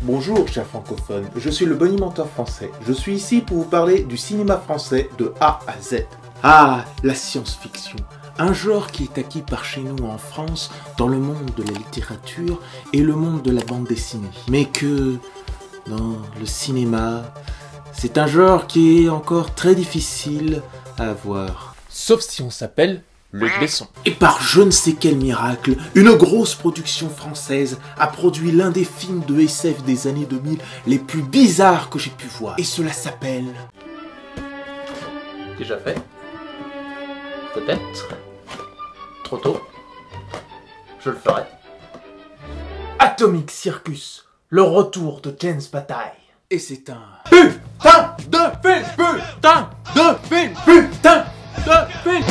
Bonjour chers francophones, je suis le bonimenteur français. Je suis ici pour vous parler du cinéma français de A à Z. Ah, la science-fiction, un genre qui est acquis par chez nous en France dans le monde de la littérature et le monde de la bande dessinée. Mais que dans le cinéma, c'est un genre qui est encore très difficile à avoir. Sauf si on s'appelle Luc Besson. Et par je ne sais quel miracle, une grosse production française a produit l'un des films de SF des années 2000 les plus bizarres que j'ai pu voir. Et cela s'appelle... Déjà fait? Peut-être. Trop tôt. Je le ferai. Atomic Circus, le retour de James Bataille. Et c'est un... putain de film, putain de film, putain de film.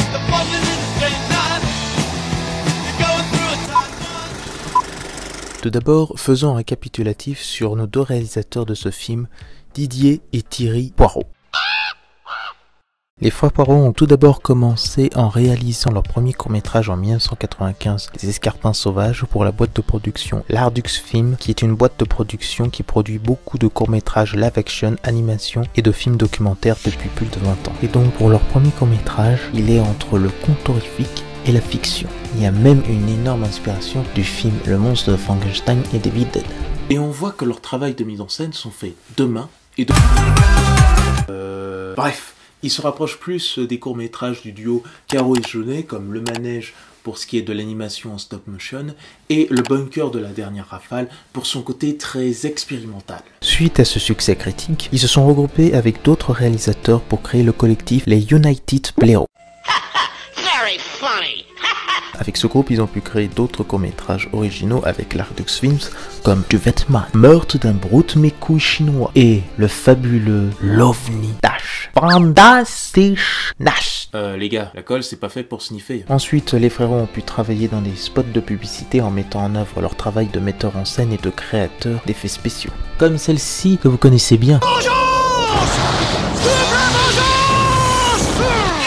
Tout d'abord, faisons un récapitulatif sur nos deux réalisateurs de ce film, Didier et Thierry Poirot. Les frères Poirot ont tout d'abord commencé en réalisant leur premier court-métrage en 1995, Les Escarpins Sauvages, pour la boîte de production Lardux Film, qui est une boîte de production qui produit beaucoup de courts-métrages live-action, animation et de films documentaires depuis plus de 20 ans. Et donc pour leur premier court-métrage, il est entre le conte horrifique et la fiction. Il y a même une énorme inspiration du film Le Monstre de Frankenstein et David Dead. Et on voit que leur travail de mise en scène sont faits de main et de... Bref, ils se rapprochent plus des courts-métrages du duo Caro et Jeunet, comme Le Manège pour ce qui est de l'animation en stop-motion, et Le Bunker de la dernière rafale pour son côté très expérimental. Suite à ce succès critique, ils se sont regroupés avec d'autres réalisateurs pour créer le collectif les United Blaireaux. Avec ce groupe, ils ont pu créer d'autres courts-métrages originaux avec Lardux Films, comme Du Vêtement, Meurtre d'un brute mécouille chinois et le fabuleux L'OVNI Dash. Fantastic Nash. Les gars, la colle c'est pas fait pour sniffer. Ensuite, les frérots ont pu travailler dans des spots de publicité en mettant en œuvre leur travail de metteur en scène et de créateur d'effets spéciaux. Comme celle-ci que vous connaissez bien.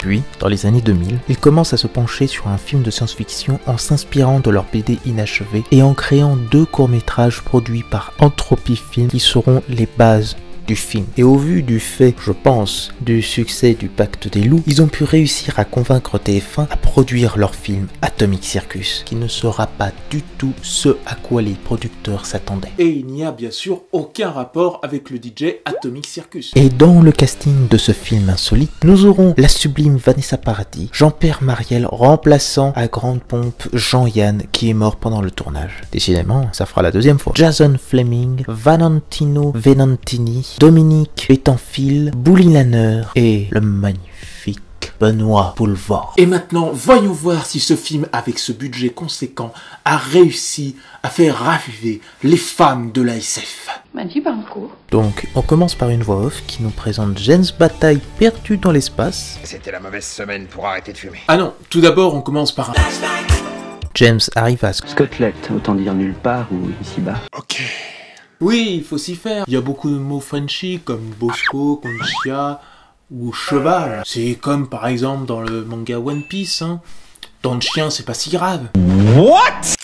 Puis, dans les années 2000, ils commencent à se pencher sur un film de science-fiction en s'inspirant de leur BD inachevé et en créant deux courts-métrages produits par Entropy Film qui seront les bases du film. Et au vu du fait, je pense, du succès du Pacte des Loups, ils ont pu réussir à convaincre TF1 à produire leur film Atomic Circus, qui ne sera pas du tout ce à quoi les producteurs s'attendaient. Et il n'y a bien sûr aucun rapport avec le DJ Atomic Circus. Et dans le casting de ce film insolite, nous aurons la sublime Vanessa Paradis, Jean-Pierre Mariel remplaçant à grande pompe Jean-Yann qui est mort pendant le tournage. Décidément, ça fera la deuxième fois. Jason Fleming, Valentino Venantini, Dominique Betanfil, Bouli-Lanner et le magnifique Benoît Poulvord. Et maintenant, voyons voir si ce film, avec ce budget conséquent, a réussi à faire raviver les femmes de la SF. Manu Banco. Donc, on commence par une voix off qui nous présente James Bataille perdu dans l'espace. C'était la mauvaise semaine pour arrêter de fumer. Ah non, tout d'abord, on commence par un... James arrive à Scotland, autant dire nulle part ou ici-bas. Ok. Oui, il faut s'y faire. Il y a beaucoup de mots Frenchy comme Bosco, Conchia ou cheval. C'est comme par exemple dans le manga One Piece, hein. Dans le chien, c'est pas si grave. What?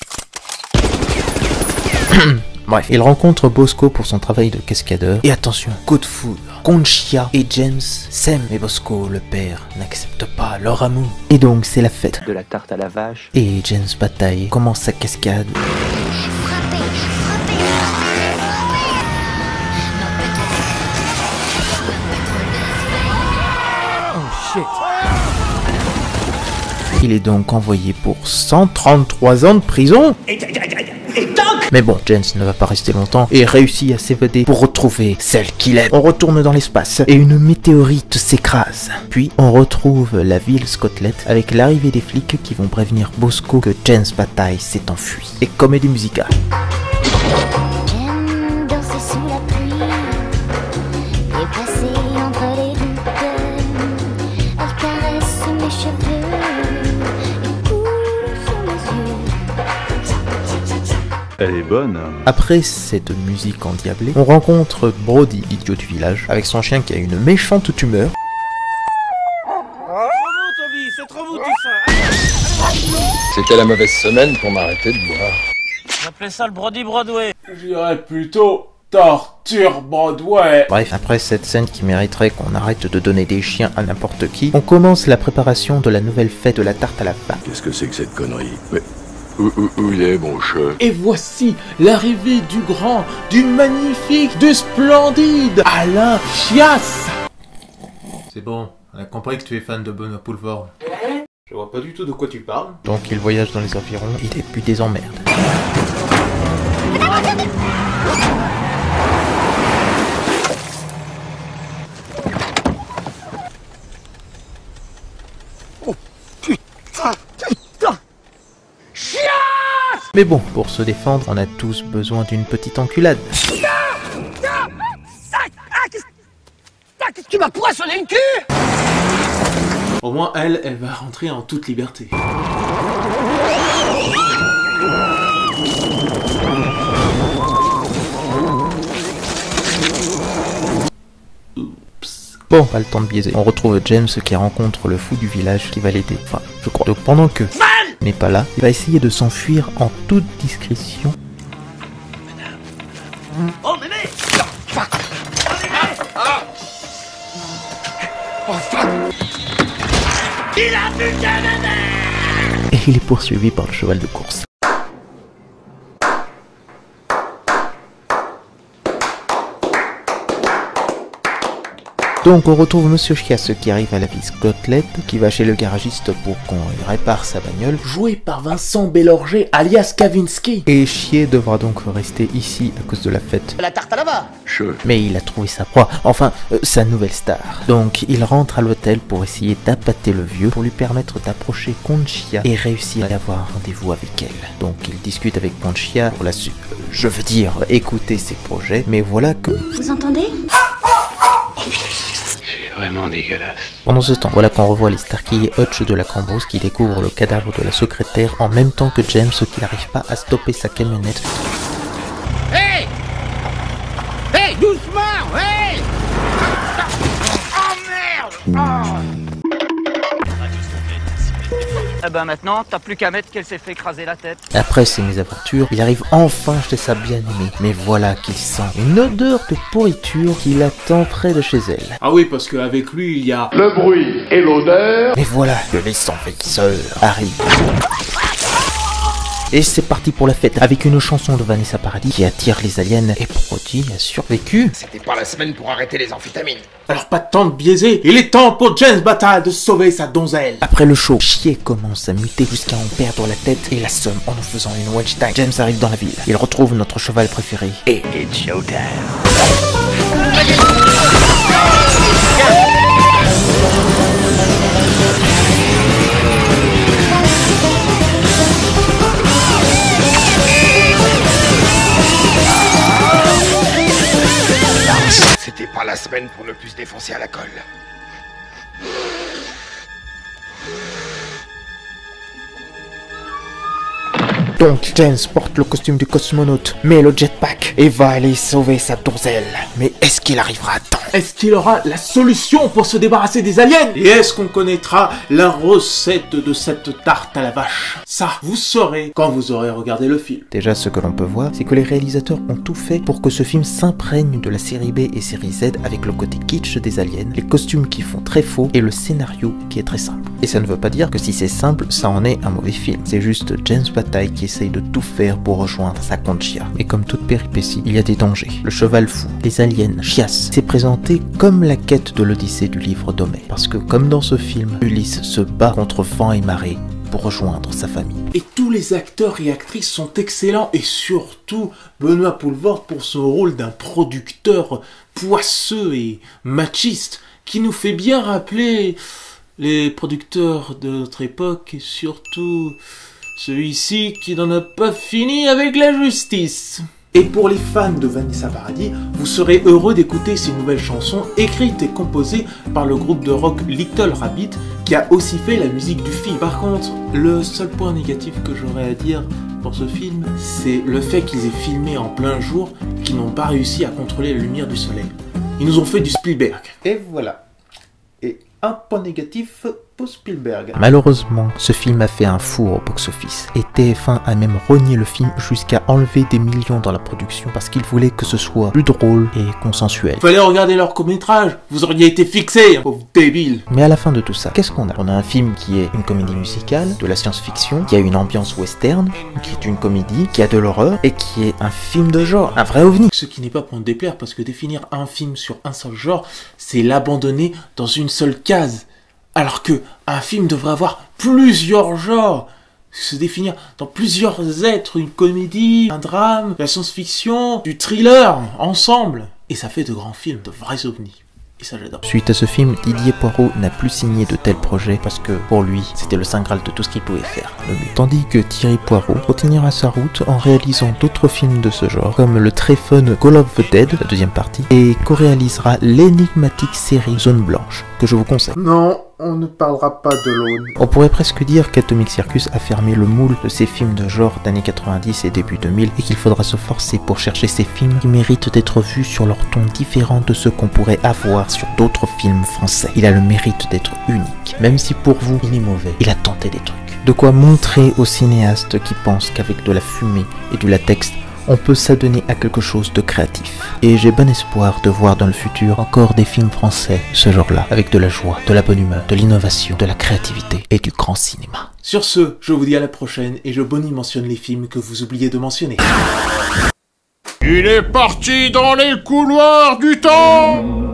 Bref, il rencontre Bosco pour son travail de cascadeur. Et attention, coup de foudre. Conchia et James s'aiment, mais Bosco, le père, n'accepte pas leur amour. Et donc, c'est la fête. De la tarte à la vache. Et James Bataille commence sa cascade. Il est donc envoyé pour 133 ans de prison. Mais bon, James ne va pas rester longtemps et réussit à s'évader pour retrouver celle qu'il aime. On retourne dans l'espace et une météorite s'écrase. Puis on retrouve la ville Scotland avec l'arrivée des flics qui vont prévenir Bosco que James Bataille s'est enfui. Et comédie musicale. J'aime danser sous la pluie et passer entre les gouttes. Elle caresse mes cheveux et coule sur mes yeux. Elle est bonne. Après cette musique endiablée, on rencontre Brody, l'idiot du village, avec son chien qui a une méchante tumeur. C'était la mauvaise semaine pour m'arrêter de boire. J'appelais ça le Brody Broadway. Je dirais plutôt Torture Broadway. Bref, après cette scène qui mériterait qu'on arrête de donner des chiens à n'importe qui, on commence la préparation de la nouvelle fête de la tarte à la vache. Qu'est-ce que c'est que cette connerie? Mais où il est, mon chat? Et voici l'arrivée du grand, du magnifique, du splendide Alain Chiasse. C'est bon, on a compris que tu es fan de Benoît Poulvord. Je vois pas du tout de quoi tu parles. Donc il voyage dans les environs, il débute des emmerdes. Mais bon, pour se défendre, on a tous besoin d'une petite enculade. Tu m'as poissonné le cul! Au moins elle va rentrer en toute liberté. Bon, pas le temps de biaiser. On retrouve James qui rencontre le fou du village qui va l'aider. Enfin, je crois. Donc pendant que n'est pas là, il va essayer de s'enfuir en toute discrétion. Oh mémé! Il a bu de mémé! Et il est poursuivi par le cheval de course. Donc on retrouve Monsieur Chiasse qui arrive à la bicyclette, qui va chez le garagiste pour qu'on répare sa bagnole. Joué par Vincent Bellorger alias Kavinsky. Et Chier devra donc rester ici à cause de la fête. La tarte à la vache! Mais il a trouvé sa proie, enfin sa nouvelle star. Donc il rentre à l'hôtel pour essayer d'appâter le vieux, pour lui permettre d'approcher Conchia et réussir à avoir un rendez-vous avec elle. Donc il discute avec Conchia pour je veux dire, écouter ses projets, mais voilà que... Vous entendez? Vraiment dégueulasse. Pendant ce temps, voilà qu'on revoit les Starkey et Hutch de la Cambrousse qui découvrent le cadavre de la secrétaire en même temps que James qui n'arrive pas à stopper sa camionnette. Hey! Hey, doucement! Hey! Oh merde! Eh ben maintenant, t'as plus qu'à mettre qu'elle s'est fait écraser la tête. Après ces mésaventures, il arrive enfin chez sa bien-aimée. Mais voilà qu'il sent une odeur de pourriture qui l'attend près de chez elle. Ah oui, parce qu'avec lui, il y a... Le bruit et l'odeur. Mais voilà que les envahisseurs arrivent. Et c'est parti pour la fête, avec une chanson de Vanessa Paradis qui attire les aliens et Brody a survécu. C'était pas la semaine pour arrêter les amphétamines. Alors pas de temps de biaiser, il est temps pour James Bata de sauver sa donzelle. Après le show, Chier commence à muter jusqu'à en perdre la tête et la somme en faisant une wedge time. James arrive dans la ville, il retrouve notre cheval préféré et it's showtime. C'était pas la semaine pour ne plus se défoncer à la colle. Donc James porte le costume du cosmonaute, met le jetpack et va aller sauver sa donzelle. Mais est-ce qu'il arrivera à temps? Est-ce qu'il aura la solution pour se débarrasser des aliens? Et est-ce qu'on connaîtra la recette de cette tarte à la vache? Ça, vous saurez quand vous aurez regardé le film. Déjà, ce que l'on peut voir, c'est que les réalisateurs ont tout fait pour que ce film s'imprègne de la série B et série Z avec le côté kitsch des aliens, les costumes qui font très faux et le scénario qui est très simple. Et ça ne veut pas dire que si c'est simple, ça en est un mauvais film. C'est juste James Bataille qui essaye de tout faire pour rejoindre sa Conchia. Et comme toute péripétie, il y a des dangers. Le cheval fou, les aliens, Chiasse, c'est présenté comme la quête de l'Odyssée du livre d'Homère. Parce que comme dans ce film, Ulysse se bat contre vent et marée pour rejoindre sa famille. Et tous les acteurs et actrices sont excellents, et surtout Benoît Poulvord pour son rôle d'un producteur poisseux et machiste qui nous fait bien rappeler les producteurs de notre époque et surtout celui-ci qui n'en a pas fini avec la justice. Et pour les fans de Vanessa Paradis, vous serez heureux d'écouter ces nouvelles chansons écrites et composées par le groupe de rock Little Rabbit qui a aussi fait la musique du film. Par contre, le seul point négatif que j'aurais à dire pour ce film, c'est le fait qu'ils aient filmé en plein jour, qu'ils n'ont pas réussi à contrôler la lumière du soleil. Ils nous ont fait du Spielberg. Et voilà. Et un point négatif pour Spielberg. Malheureusement, ce film a fait un four au box-office et TF1 a même renié le film jusqu'à enlever des millions dans la production parce qu'il voulait que ce soit plus drôle et consensuel. Fallait regarder leur court-métrage, vous auriez été fixés, pauvre débile. Mais à la fin de tout ça, qu'est-ce qu'on a? On a un film qui est une comédie musicale, de la science-fiction, qui a une ambiance western, qui est une comédie, qui a de l'horreur et qui est un film de genre, un vrai ovni. Ce qui n'est pas pour me déplaire parce que définir un film sur un seul genre, c'est l'abandonner dans une seule case. Alors que un film devrait avoir plusieurs genres, se définir dans plusieurs êtres, une comédie, un drame, la science-fiction, du thriller, ensemble. Et ça fait de grands films, de vrais ovnis. Et ça j'adore. Suite à ce film, Didier Poirot n'a plus signé de tels projets parce que pour lui, c'était le saint graal de tout ce qu'il pouvait faire, le mieux. Tandis que Thierry Poirot continuera sa route en réalisant d'autres films de ce genre, comme le très fun Call of the Dead, la deuxième partie, et co-réalisera l'énigmatique série Zone Blanche, que je vous conseille. Non, on ne parlera pas de l'Aune. On pourrait presque dire qu'Atomic Circus a fermé le moule de ces films de genre d'années 90 et début 2000 et qu'il faudra se forcer pour chercher ces films qui méritent d'être vus sur leur ton différent de ceux qu'on pourrait avoir sur d'autres films français. Il a le mérite d'être unique. Même si pour vous, il est mauvais, il a tenté des trucs. De quoi montrer aux cinéastes qui pensent qu'avec de la fumée et du latex, on peut s'adonner à quelque chose de créatif. Et j'ai bon espoir de voir dans le futur encore des films français de ce genre-là, avec de la joie, de la bonne humeur, de l'innovation, de la créativité et du grand cinéma. Sur ce, je vous dis à la prochaine et je mentionne les films que vous oubliez de mentionner. Il est parti dans les couloirs du temps.